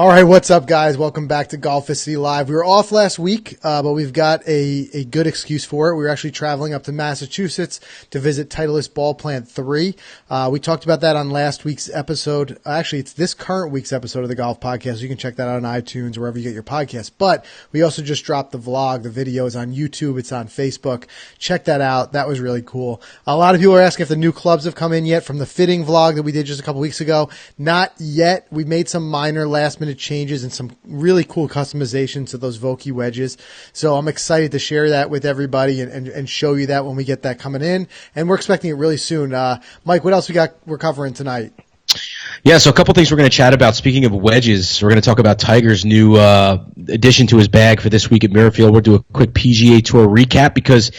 All right, what's up, guys? Welcome back to Golficity Live. We were off last week, but we've got a good excuse for it. We were actually traveling up to Massachusetts to visit Titleist Ball Plant 3. We talked about that on last week's episode. Actually, it's this current week's episode of the Golf Podcast. So you can check that out on iTunes, wherever you get your podcasts. But we also just dropped the vlog. The video is on YouTube. It's on Facebook. Check that out. That was really cool. A lot of people are asking if the new clubs have come in yet from the fitting vlog that we did just a couple weeks ago. Not yet. We made some minor last-minute changes and some really cool customizations to those Vokey wedges. So I'm excited to share that with everybody and show you that when we get that coming in. And we're expecting it really soon. Mike, what else we're covering tonight? Yeah, so a couple things we're going to chat about. Speaking of wedges, we're going to talk about Tiger's new addition to his bag for this week at Muirfield. We'll do a quick PGA Tour recap because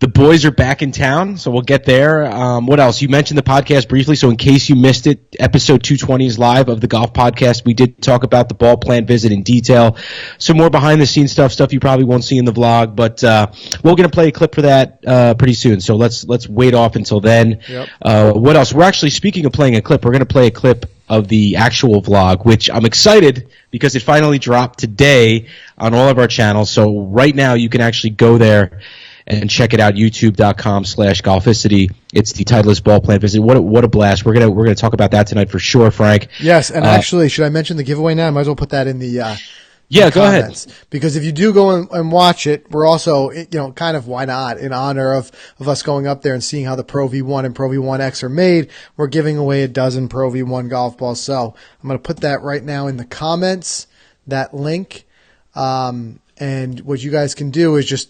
the boys are back in town, so we'll get there. What else? You mentioned the podcast briefly, so in case you missed it, episode 220 is live of the Golf Podcast. We did talk about the ball plant visit in detail. Some more behind-the-scenes stuff you probably won't see in the vlog, but we're going to play a clip for that pretty soon, so let's wait off until then. Yep. What else? We're actually, speaking of playing a clip, we're going to play a clip of the actual vlog, which I'm excited because it finally dropped today on all of our channels, so right now you can actually go there and check it out, youtube.com/Golficity. It's the Titleist Ball Plant visit. What a blast. We're gonna talk about that tonight for sure, Frank. Yes, and actually, should I mention the giveaway now? I might as well put that in the yeah, go ahead. Because if you do go and watch it, we're also, kind of, why not, in honor of us going up there and seeing how the Pro V1 and Pro V1X are made, we're giving away a dozen Pro V1 golf balls. So I'm going to put that right now in the comments, that link. And what you guys can do is just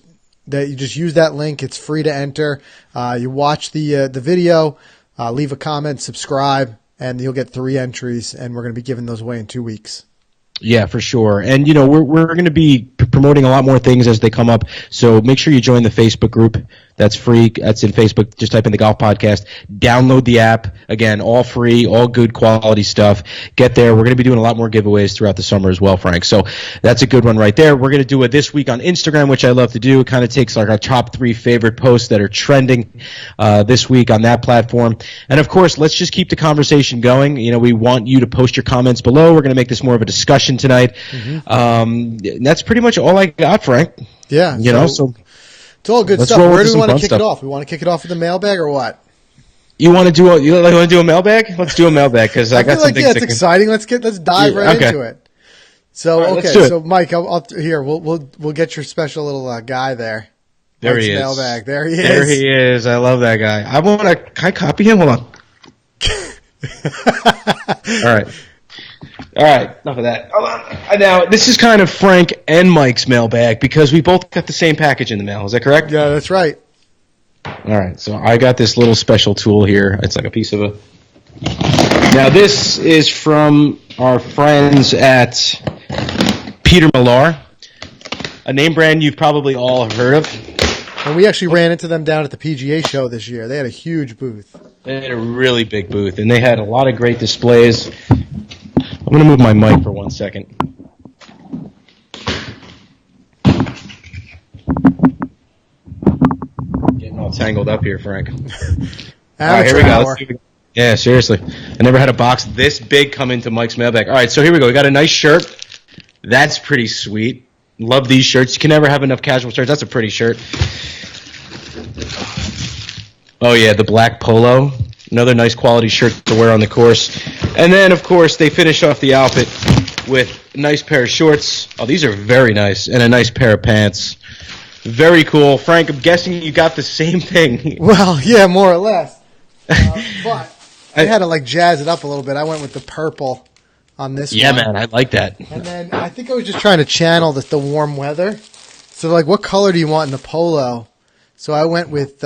use that link. It's free to enter. You watch the video, leave a comment, subscribe, and you'll get 3 entries, and we're going to be giving those away in 2 weeks. Yeah, for sure. And, we're going to be promoting a lot more things as they come up. So make sure you join the Facebook group. That's free. That's in Facebook. Just type in the Golf Podcast. Download the app. Again, all free, all good quality stuff. Get there. We're going to be doing a lot more giveaways throughout the summer as well, Frank. So that's a good one right there. We're going to do it this week on Instagram, which I love to do. It kind of takes like our top 3 favorite posts that are trending this week on that platform. And, of course, let's just keep the conversation going. We want you to post your comments below. We're going to make this more of a discussion tonight. Mm-hmm. That's pretty much all I got, Frank. Yeah. So it's all good stuff. Where do we want to kick it off? We want to kick it off with the mailbag or what? You want to do a mailbag? Let's do a mailbag because I got some things. It's exciting. Let's dive right into it. So right, so Mike, we'll get your special little guy there. There Mike's he is. Mailbag. There he is. There he is. I love that guy. Can I copy him? Hold on. All right, enough of that. Now, this is kind of Frank and Mike's mailbag because we both got the same package in the mail. Is that correct? Yeah, that's right. All right, so I got this little special tool here. It's like a piece of a... Now, this is from our friends at Peter Millar, a name brand you've probably all heard of. And we actually ran into them down at the PGA show this year. They had a huge booth. They had a really big booth, and they had a lot of great displays. I'm going to move my mic for 1 second. Getting all tangled up here, Frank. All right, here we go. Let's see if we... Yeah, seriously. I never had a box this big come into Mike's mailbag. All right, so here we go. We got a nice shirt. That's pretty sweet. Love these shirts. You can never have enough casual shirts. That's a pretty shirt. Oh, yeah, the black polo. Another nice quality shirt to wear on the course. And then, of course, they finish off the outfit with a nice pair of shorts. Oh, these are very nice. And a nice pair of pants. Very cool. Frank, I'm guessing you got the same thing. Well, yeah, more or less. But I had to, jazz it up a little bit. I went with the purple on this one. Yeah, man, I like that. And then I think I was just trying to channel the warm weather. So, what color do you want in the polo? So I went with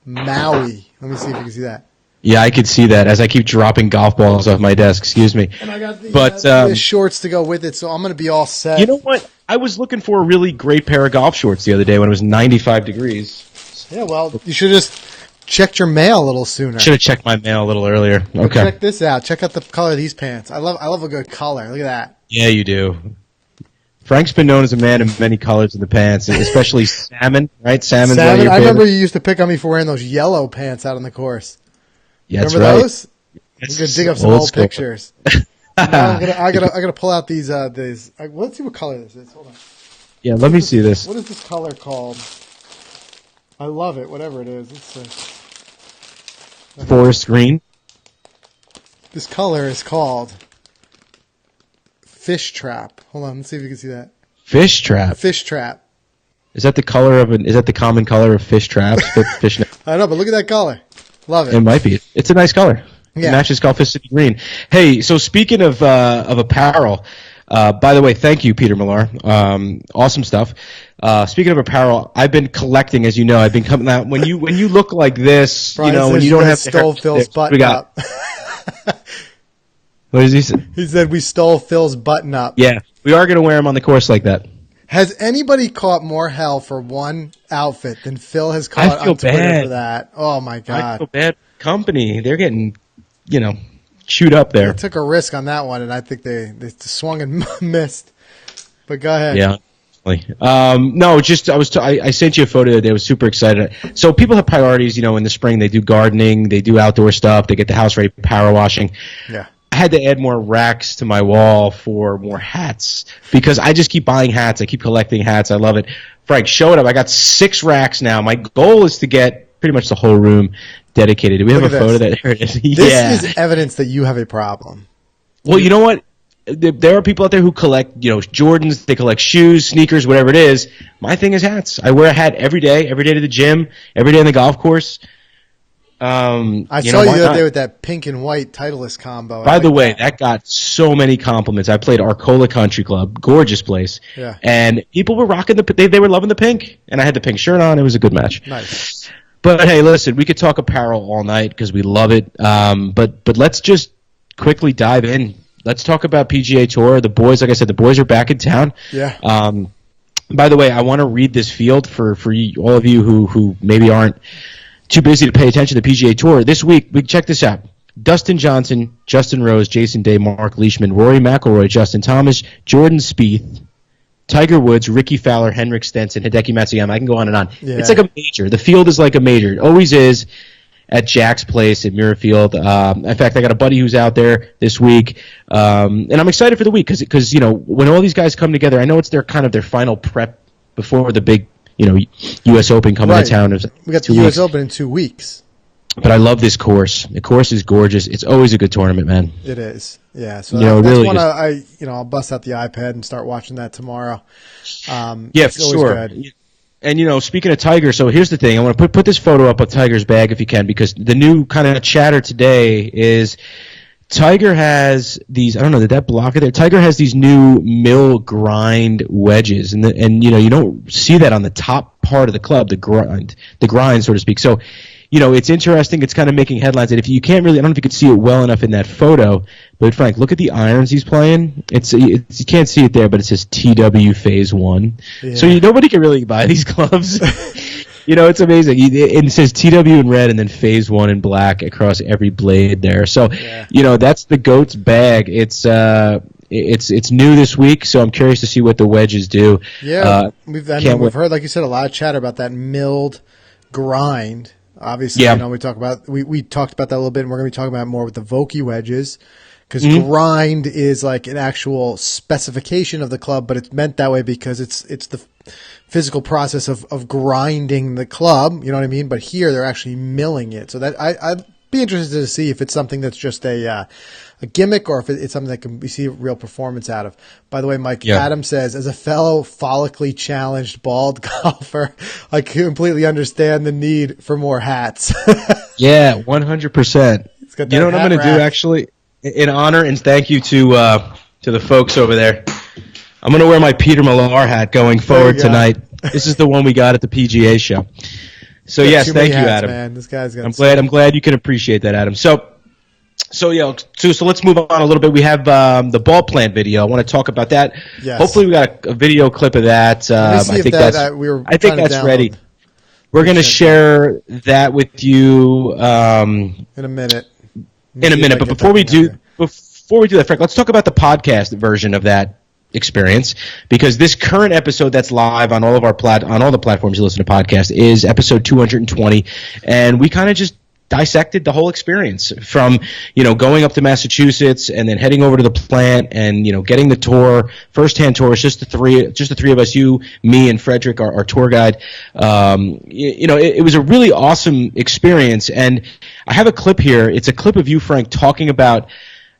Maui. Let me see if you can see that. Yeah, I could see that as I keep dropping golf balls off my desk. Excuse me. And I got the shorts to go with it, so I'm going to be all set. You know what? I was looking for a really great pair of golf shorts the other day when it was 95 degrees. Yeah, well, you should have just checked your mail a little sooner. Should have checked my mail a little earlier. Okay. Check this out. Check out the color of these pants. I love a good color. Look at that. Yeah, you do. Frank's been known as a man of many colors in the pants, especially salmon, right? Salmon. I remember you used to pick on me for wearing those yellow pants out on the course. Yeah, that's remember right. those? We could dig up some old pictures. Now I gotta pull out these. Let's see what color this is. Hold on. Yeah, let me see this. What is this color called? I love it. Whatever it is. Let's see. Forest green. This color is called Fish Trap. Hold on. Let's see if you can see that. Fish trap. Fish Trap. Is that the color of Is that the common color of fish traps? Fish. I know, but look at that color. Love it. It might be. It's a nice color. Yeah. It matches Golficity green. Hey, so speaking of apparel, by the way, thank you, Peter Millar. Awesome stuff. Speaking of apparel, I've been collecting, as you know. I've been coming out when you look like this, Brian when you don't have stole Phil's button up. What does he say? He said we stole Phil's button up. Yeah, we are going to wear him on the course like that. Has anybody caught more hell for one outfit than Phil has caught on Twitter for that? Oh my God! I feel bad. Company, they're getting, chewed up there. They took a risk on that one, and I think they swung and missed. But go ahead. Yeah. No, just I sent you a photo today. I was super excited. So people have priorities, in the spring. They do gardening, they do outdoor stuff, they get the house ready, power washing. Yeah. I had to add more racks to my wall for more hats because I just keep buying hats. I keep collecting hats. I love it. Frank, show it up. I got 6 racks now. My goal is to get pretty much the whole room dedicated. Do we have a photo that there it is? This is evidence that you have a problem. Well, you know what? There are people out there who collect, Jordans. They collect shoes, sneakers, whatever it is. My thing is hats. I wear a hat every day to the gym, every day on the golf course. I saw you the other day with that pink and white Titleist combo. By the way, that got so many compliments. I played Arcola Country Club, gorgeous place. Yeah. And people were rocking they were loving the pink, and I had the pink shirt on. It was a good match. Nice. But hey, listen, we could talk apparel all night because we love it. But let's just quickly dive in. Let's talk about PGA Tour. The boys, like I said, the boys are back in town. Yeah. By the way, I want to read this field for all of you who maybe aren't too busy to pay attention to the PGA Tour. This week, check this out. Dustin Johnson, Justin Rose, Jason Day, Mark Leishman, Rory McIlroy, Justin Thomas, Jordan Spieth, Tiger Woods, Ricky Fowler, Henrik Stenson, Hideki Matsuyama. I can go on and on. Yeah. It's like a major. The field is like a major. It always is at Jack's place at Muirfield. In fact, I got a buddy who's out there this week, and I'm excited for the week because when all these guys come together, I know it's their final prep before the big U.S. Open coming to town. We got the U.S. Open in 2 weeks. But I love this course. The course is gorgeous. It's always a good tournament, man. It is. Yeah. So that's really one I'll bust out the iPad and start watching that tomorrow. Yeah, for sure. Good. And, speaking of Tiger, so here's the thing. I want to put this photo up of Tiger's bag if you can, because the new kind of chatter today is Tiger has these, I don't know, did that block it there? Tiger has these new mill grind wedges, and you don't see that on the top part of the club, the grind, so to speak. So, it's interesting. It's kind of making headlines. And if you can't really, I don't know if you could see it well enough in that photo, but Frank, look at the irons he's playing. You can't see it there, but it says TW Phase 1. Yeah. So nobody can really buy these clubs. It's amazing. It says TW in red and then Phase 1 in black across every blade there. So, that's the GOAT's bag. It's new this week, so I'm curious to see what the wedges do. Yeah, we've heard, like you said, a lot of chatter about that milled grind. Obviously, we talked about that a little bit, and we're going to be talking about it more with the Vokey wedges, because grind is like an actual specification of the club, but it's meant that way because it's the physical process of grinding the club. You know what I mean? But here they're actually milling it. So that I'd be interested to see if it's something that's just a gimmick or if it's something that we see real performance out of. By the way, Mike, Adam says, as a fellow follically challenged bald golfer, I completely understand the need for more hats. Yeah, 100%. You know what I'm going to do, actually, in honor and thank you to the folks over there. I'm going to wear my Peter Millar hat going forward tonight. This is the one we got at the PGA show. So yes, thank you, Adam. Man. This guy's got I'm glad you can appreciate that, Adam. So let's move on a little bit. We have the ball plant video. I want to talk about that. Yes. Hopefully, we got a video clip of that. I think that's ready. We're going to share that with you in a minute. But before we do that, Frank, let's talk about the podcast version of that experience, because this current episode that's live on all of our on all the platforms you listen to podcasts is episode 220, and we kind of just dissected the whole experience from, going up to Massachusetts and then heading over to the plant and, getting the tour, firsthand tours, just the three of us, you, me, and Frederick, our tour guide. It was a really awesome experience. And I have a clip here. It's a clip of you, Frank, talking about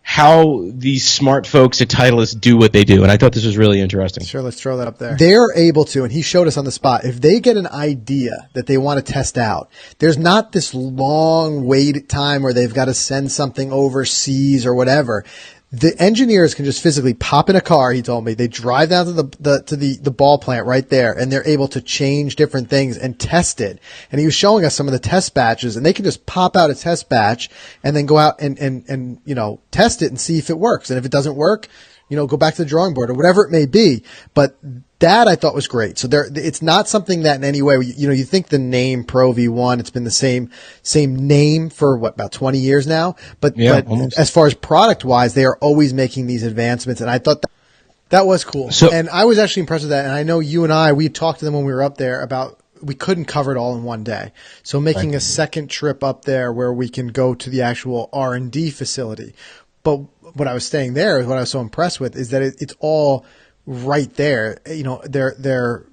how these smart folks at Titleist do what they do. And I thought this was really interesting. Sure, let's throw that up there. They're able to, and he showed us on the spot, if they get an idea that they want to test out, there's not this long wait time where they've got to send something overseas or whatever. The engineers can just physically pop in a car, he told me. They drive down to the ball plant right there, and they're able to change different things and test it. And he was showing us some of the test batches, and they can just pop out a test batch and then go out and test it and see if it works. And if it doesn't work, go back to the drawing board or whatever it may be. But that I thought was great. So it's not something that in any way, you think the name Pro V1, it's been the same name for about 20 years now. But as far as product wise, they are always making these advancements. And I thought that was cool. And I was actually impressed with that. And I know you and we talked to them when we were up there about, we couldn't cover it all in one day. So making a second trip up there where we can go to the actual R&D facility. But what I was saying there, what I was so impressed with is that it's all right there. They're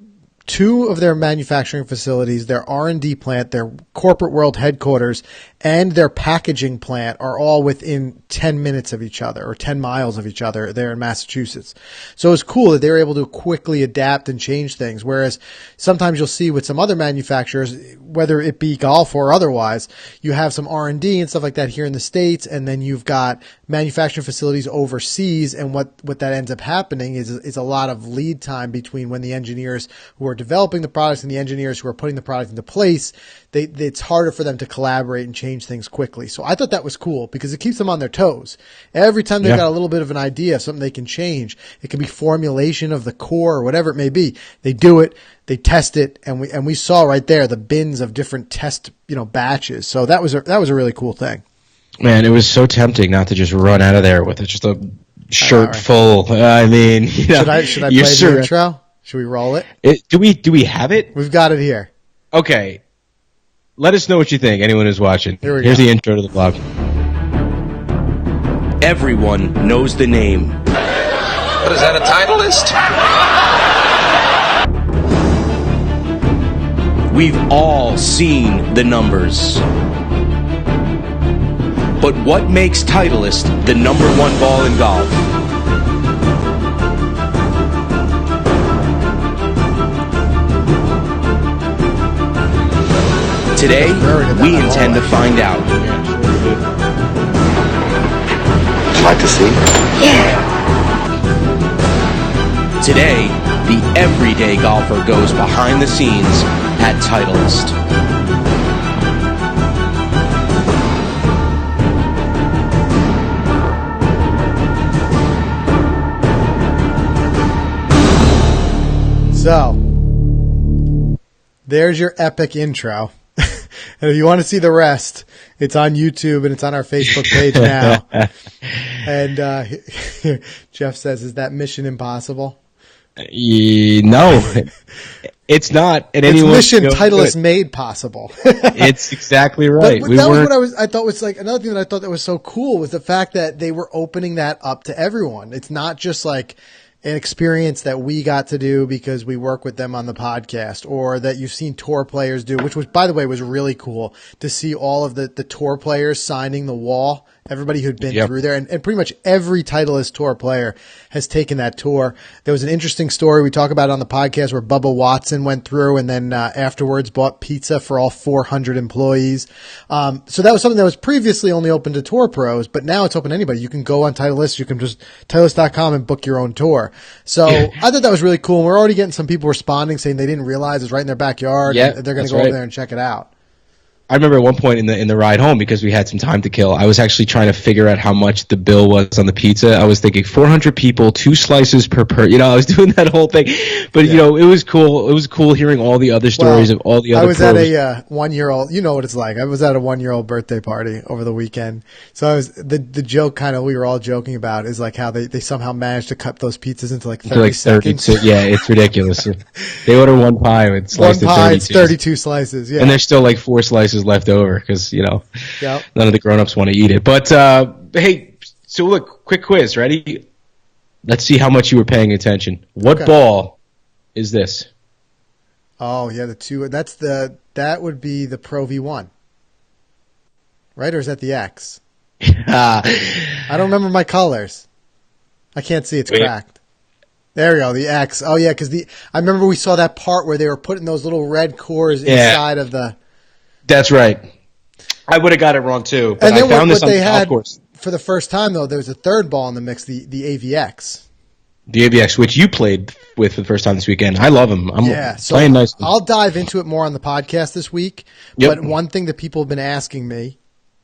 two of their manufacturing facilities, their R&D plant, their corporate world headquarters, and their packaging plant are all within 10 minutes of each other or 10 miles of each other there in Massachusetts. So it's cool that they're able to quickly adapt and change things. Whereas sometimes you'll see with some other manufacturers, whether it be golf or otherwise, you have some R&D and stuff like that here in the States, and then you've got manufacturing facilities overseas. And what that ends up happening is a lot of lead time between when the engineers who are developing the products and the engineers who are putting the product into place. It's harder for them to collaborate and change things quickly. So I thought that was cool because it keeps them on their toes. Every time they've got a little bit of an idea of something they can change, it can be formulation of the core or whatever it may be. They do it, they test it, and we saw right there the bins of different test, batches. So that was a really cool thing. Man, it was so tempting not to just run out of there with just a shirt full. I mean, should I play the intro? Should we roll it? Do we have it? We've got it here. Okay. Let us know what you think, anyone who's watching. Here's the intro to the vlog. Everyone knows the name. What is that, a Titleist? We've all seen the numbers. But what makes Titleist the #1 ball in golf? Today, we intend to find out. Would you like to see? Yeah. Today, the everyday golfer goes behind the scenes at Titleist. So, there's your epic intro. And if you want to see the rest, it's on YouTube and it's on our Facebook page now. And Jeff says, is that Mission Impossible? No, it's not. And it's Mission Titleist made possible. It's exactly right. But that was what I thought was like another thing that I thought that was so cool was the fact that they were opening that up to everyone. It's not just like an experience that we got to do because we work with them on the podcast, or that you've seen tour players do, which was, by the way, was really cool to see all of the tour players signing the wall. Everybody who'd been through there, and pretty much every Titleist tour player has taken that tour. There was an interesting story we talk about on the podcast where Bubba Watson went through and then afterwards bought pizza for all 400 employees. So that was something that was previously only open to tour pros, but now it's open to anybody. You can go on Titleist. You can just Titleist.com and book your own tour. So I thought that was really cool. And we're already getting some people responding saying they didn't realize it's right in their backyard. Yeah, and they're going to go over there and check it out. I remember at one point in the ride home, because we had some time to kill, I was actually trying to figure out how much the bill was on the pizza. I was thinking 400 people, 2 slices per I was doing that whole thing. But, it was cool. It was cool hearing all the other stories of all the other pros. I was at a 1-year-old, you know what it's like. I was at a 1-year-old birthday party over the weekend. So the joke we were all joking about is like how they somehow managed to cut those pizzas into like 30 seconds. Yeah, it's ridiculous. They order one pie, it's sliced one pie, at 32. it's 32 slices. Yeah. And there's still like 4 slices is left over because, Yep. none of the grown-ups want to eat it. But, hey, so look, quick quiz. Ready? Let's see how much you were paying attention. What ball is this? Oh, yeah, that would be the Pro V1. Right, or is that the X? I don't remember my colors. I can't see. It's cracked. There we go, the X. Oh, yeah, because I remember we saw that part where they were putting those little red cores inside of the... That's right. I would have got it wrong, too. But and then I found this on the golf course. For the first time, though, there was a third ball in the mix, the AVX. The AVX, which you played with for the first time this weekend. I love them. I'm playing nice. I'll dive into it more on the podcast this week. Yep. But one thing that people have been asking me,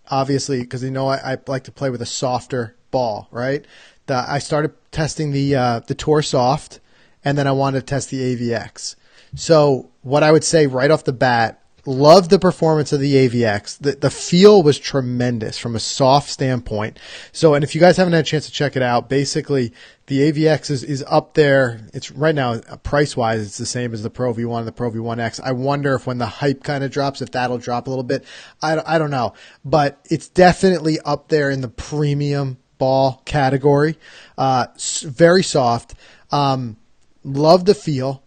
obviously, because I like to play with a softer ball, right? I started testing the Tour Soft, and then I wanted to test the AVX. So what I would say right off the bat, love the performance of the AVX. The feel was tremendous from a soft standpoint. So, and if you guys haven't had a chance to check it out, basically the AVX is up there. It's right now, price-wise, it's the same as the Pro V1 and the Pro V1X. I wonder if when the hype kind of drops, if that'll drop a little bit. I don't know. But it's definitely up there in the premium ball category. Very soft. Love the feel.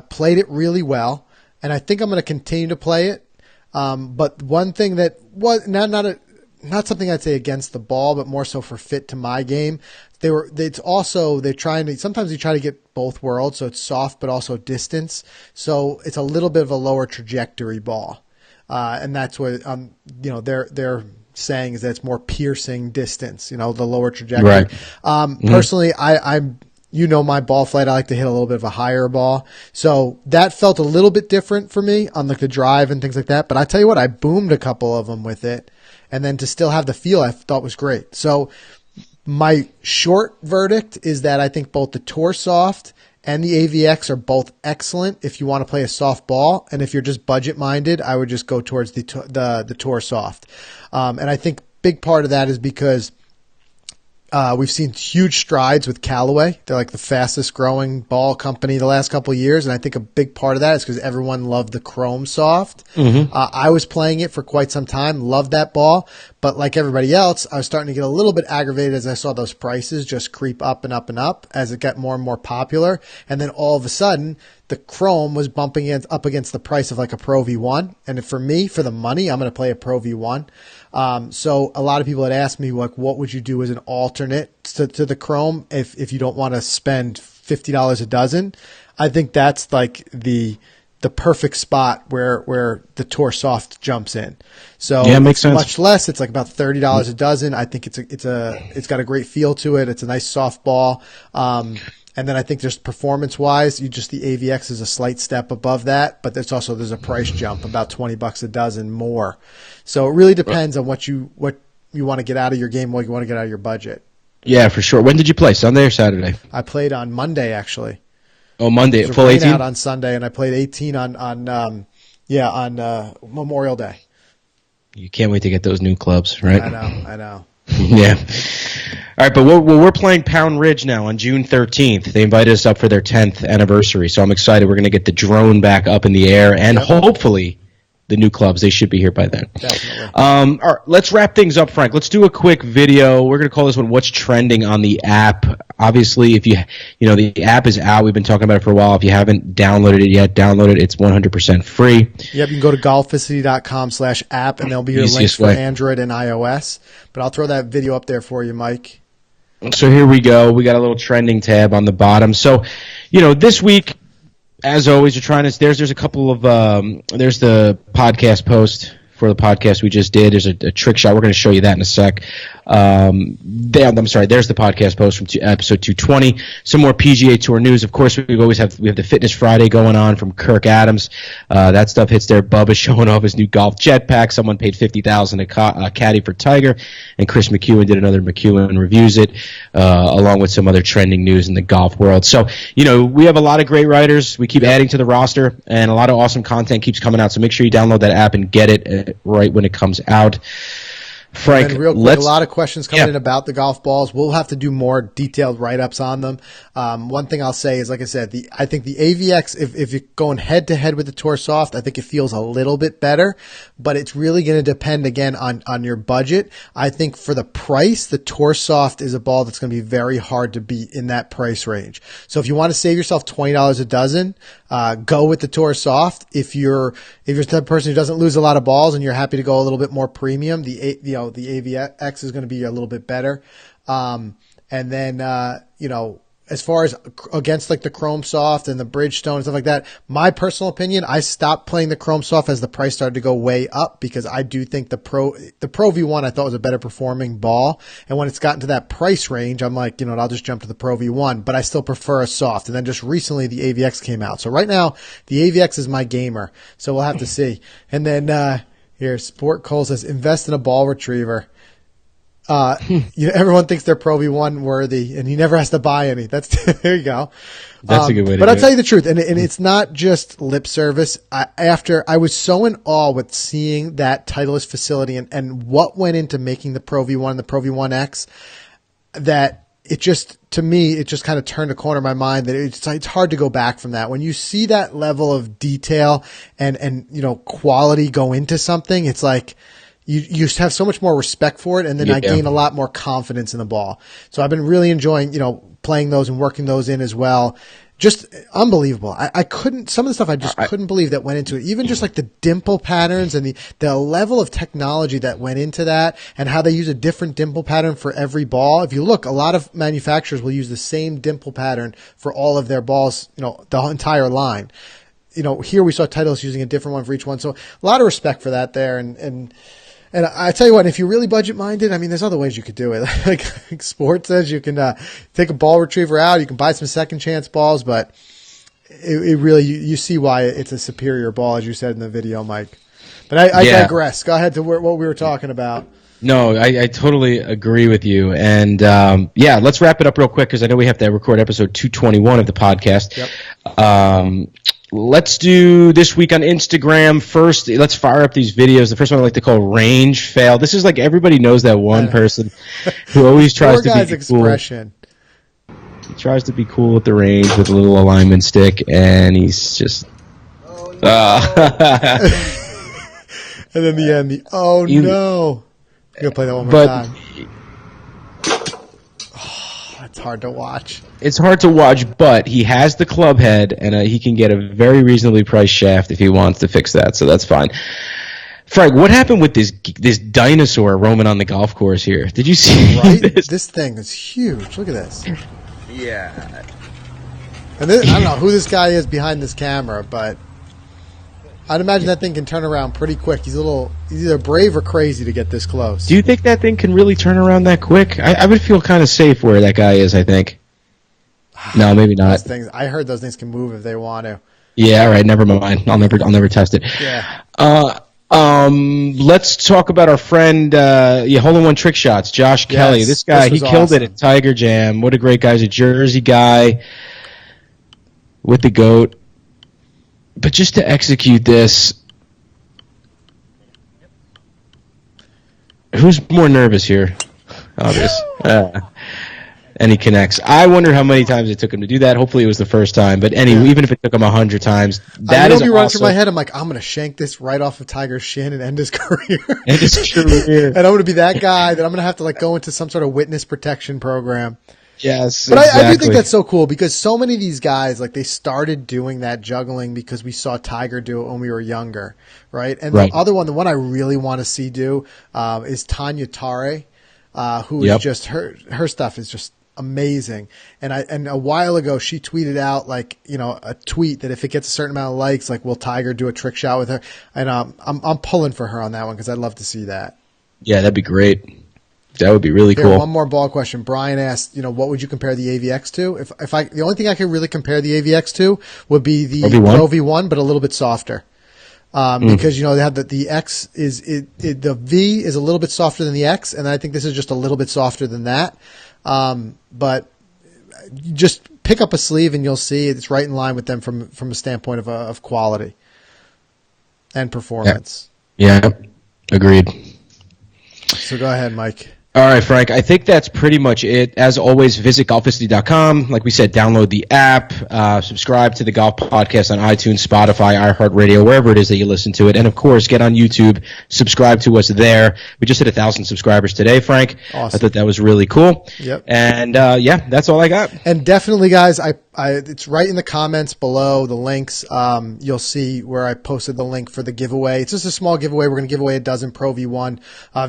Played it really well. And I think I'm going to continue to play it. But one thing that was not something I'd say against the ball, but more so for fit to my game. They're trying to, sometimes you try to get both worlds. So it's soft, but also distance. So it's a little bit of a lower trajectory ball. And that's what, they're saying is that it's more piercing distance, the lower trajectory. Right. Personally, I'm my ball flight, I like to hit a little bit of a higher ball. So that felt a little bit different for me on the drive and things like that. But I tell you what, I boomed a couple of them with it. And then to still have the feel I thought was great. So my short verdict is that I think both the Tour Soft and the AVX are both excellent if you want to play a soft ball. And if you're just budget minded, I would just go towards the Tour Soft. And I think big part of that is because we've seen huge strides with Callaway. They're like the fastest growing ball company the last couple of years. And I think a big part of that is because everyone loved the Chrome Soft. Mm-hmm. I was playing it for quite some time, loved that ball. But like everybody else, I was starting to get a little bit aggravated as I saw those prices just creep up and up and up as it got more and more popular. And then all of a sudden, the Chrome was bumping up against the price of like a Pro V1. And for me, for the money, I'm going to play a Pro V1. So a lot of people had asked me, like, what would you do as an alternate to the Chrome if you don't want to spend $50 a dozen? I think that's like the perfect spot where the Tour Soft jumps in. So yeah, it makes sense. Much less. It's like about $30 a dozen. I think it's got a great feel to it. It's a nice soft ball. And then I think just performance-wise, the AVX is a slight step above that, but there's a price jump, about $20 a dozen more. So it really depends on what you want to get out of your game, what you want to get out of your budget. Yeah, for sure. When did you play? Sunday or Saturday? I played on Monday, actually. Oh, Monday, It was full 18? out on Sunday, and I played 18 on Memorial Day. You can't wait to get those new clubs, right? I know. Yeah. All right, but we're playing Pound Ridge now on June 13th. They invited us up for their 10th anniversary, so I'm excited. We're going to get the drone back up in the air, and hopefully the new clubs. They should be here by then. Definitely. All right, let's wrap things up, Frank. Let's do a quick video. We're going to call this one What's Trending on the App. Obviously, if the app is out. We've been talking about it for a while. If you haven't downloaded it yet, download it. It's 100% free. Yep, you can go to golficity.com/app, and there'll be your links for Android and iOS. But I'll throw that video up there for you, Mike. So here we go. We got a little trending tab on the bottom. So, this week, as always, there's a couple of there's the podcast post for the podcast we just did. There's a trick shot. We're going to show you that in a sec. There's the podcast post from episode 220. Some more PGA Tour news. Of course, we have the Fitness Friday going on from Kirk Adams. That stuff hits there. Bubba showing off his new golf jetpack. Someone paid $50,000 a caddy for Tiger, and Chris McEwen did another McEwen reviews it, along with some other trending news in the golf world. So, we have a lot of great writers. We keep adding to the roster, and a lot of awesome content keeps coming out. So make sure you download that app and get it right when it comes out. Frank, and then real quick, a lot of questions coming in about the golf balls. We'll have to do more detailed write-ups on them. One thing I'll say is, like I said, I think the AVX, if you're going head-to-head with the Tour Soft, I think it feels a little bit better, but it's really going to depend, again, on your budget. I think for the price, the Tour Soft is a ball that's going to be very hard to beat in that price range. So if you want to save yourself $20 a dozen, go with the Tour Soft. If you're the type of person who doesn't lose a lot of balls and you're happy to go a little bit more premium, the AVX is going to be a little bit better. And then, as far as against like the Chrome Soft and the Bridgestone and stuff like that, my personal opinion, I stopped playing the Chrome Soft as the price started to go way up, because I do think the Pro V1 I thought was a better performing ball. And when it's gotten to that price range, I'm like, I'll just jump to the Pro V1, but I still prefer a soft. And then just recently the AVX came out. So right now the AVX is my gamer. So we'll have to see. And then, here, Sport Cole says, invest in a ball retriever. Everyone thinks they're Pro V1 worthy, and he never has to buy any. There you go. That's a good way to do it. But I'll tell you the truth, and it's not just lip service. I was so in awe with seeing that Titleist facility and what went into making the Pro V1 and the Pro V1X, that it just kind of turned a corner in my mind that it's hard to go back from that. When you see that level of detail and quality go into something, it's like, you have so much more respect for it, and then I gain a lot more confidence in the ball. So I've been really enjoying, playing those and working those in as well. Just unbelievable. I couldn't, some of the stuff I just couldn't believe that went into it. Even just like the dimple patterns and the level of technology that went into that, and how they use a different dimple pattern for every ball. If you look, a lot of manufacturers will use the same dimple pattern for all of their balls, the entire line. Here we saw Titleist using a different one for each one. So a lot of respect for that there. And I tell you what, if you're really budget minded, there's other ways you could do it. Like Sport says, you can take a ball retriever out, you can buy some second chance balls, but it really, you see why it's a superior ball, as you said in the video, Mike. But I digress. Go ahead to what we were talking about. No, I totally agree with you. And let's wrap it up real quick, because I know we have to record episode 221 of the podcast. Yep. Let's do this week on Instagram first. Let's fire up these videos. The first one I like to call range fail. This is like, everybody knows that one person who always tries to be expression. Cool. He tries to be cool with the range with a little alignment stick, and he's just. And then the end. No. You gotta play that one more time. It's hard to watch. It's hard to watch, but he has the club head, and he can get a very reasonably priced shaft if he wants to fix that, so that's fine. Frank, what happened with this dinosaur roaming on the golf course here? Did you see this? This thing is huge. Look at this. Yeah. And I don't know who this guy is behind this camera, but I'd imagine that thing can turn around pretty quick. He's either brave or crazy to get this close. Do you think that thing can really turn around that quick? I would feel kind of safe where that guy is, I think. No, maybe not. I heard those things can move if they want to. Yeah, all right, never mind. I'll never test it. Yeah. Let's talk about our friend, hole-in-one trick shots, Josh Kelly. This guy, he killed it at Tiger Jam. What a great guy. He's a Jersey guy with the GOAT. But just to execute this, who's more nervous here? Obvious. And he connects. I wonder how many times it took him to do that. Hopefully it was the first time. But anyway, even if it took him 100 times, that is awesome. Run through my head. I'm like, I'm going to shank this right off of Tiger's shin and end his career. End his career. And I'm going to be that guy that I'm going to have to go into some sort of witness protection program. Yes, but exactly. I do think that's so cool, because so many of these guys, they started doing that juggling because we saw Tiger do it when we were younger, right? And the other one, the one I really want to see do, is Tanya Tare, who is just her stuff is just amazing. And a while ago she tweeted out a tweet that if it gets a certain amount of likes, will Tiger do a trick shot with her? And I'm pulling for her on that one, because I'd love to see that. Yeah, that'd be great. That would be really cool. One more ball question. Brian asked, what would you compare the AVX to? The only thing I could really compare the AVX to would be the Pro V1, but a little bit softer. Because, they have the X the V is a little bit softer than the X, and I think this is just a little bit softer than that. But just pick up a sleeve and you'll see it's right in line with them from a standpoint of quality and performance. Yeah. Agreed. So go ahead, Mike. All right, Frank, I think that's pretty much it. As always, visit golficity.com. Like we said, download the app, subscribe to the Golf Podcast on iTunes, Spotify, iHeartRadio, wherever it is that you listen to it. And, of course, get on YouTube, subscribe to us there. We just hit 1,000 subscribers today, Frank. Awesome. I thought that was really cool. Yep. And, yeah, that's all I got. And definitely, guys, it's right in the comments below, the links. You'll see where I posted the link for the giveaway. It's just a small giveaway. We're going to give away a dozen Pro V1.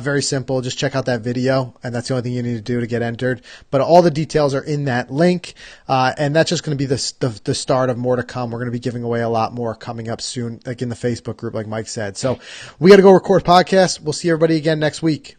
Very simple. Just check out that video. And that's the only thing you need to do to get entered. But all the details are in that link. And that's just going to be the start of more to come. We're going to be giving away a lot more coming up soon, like in the Facebook group, like Mike said. So we got to go record podcasts. We'll see everybody again next week.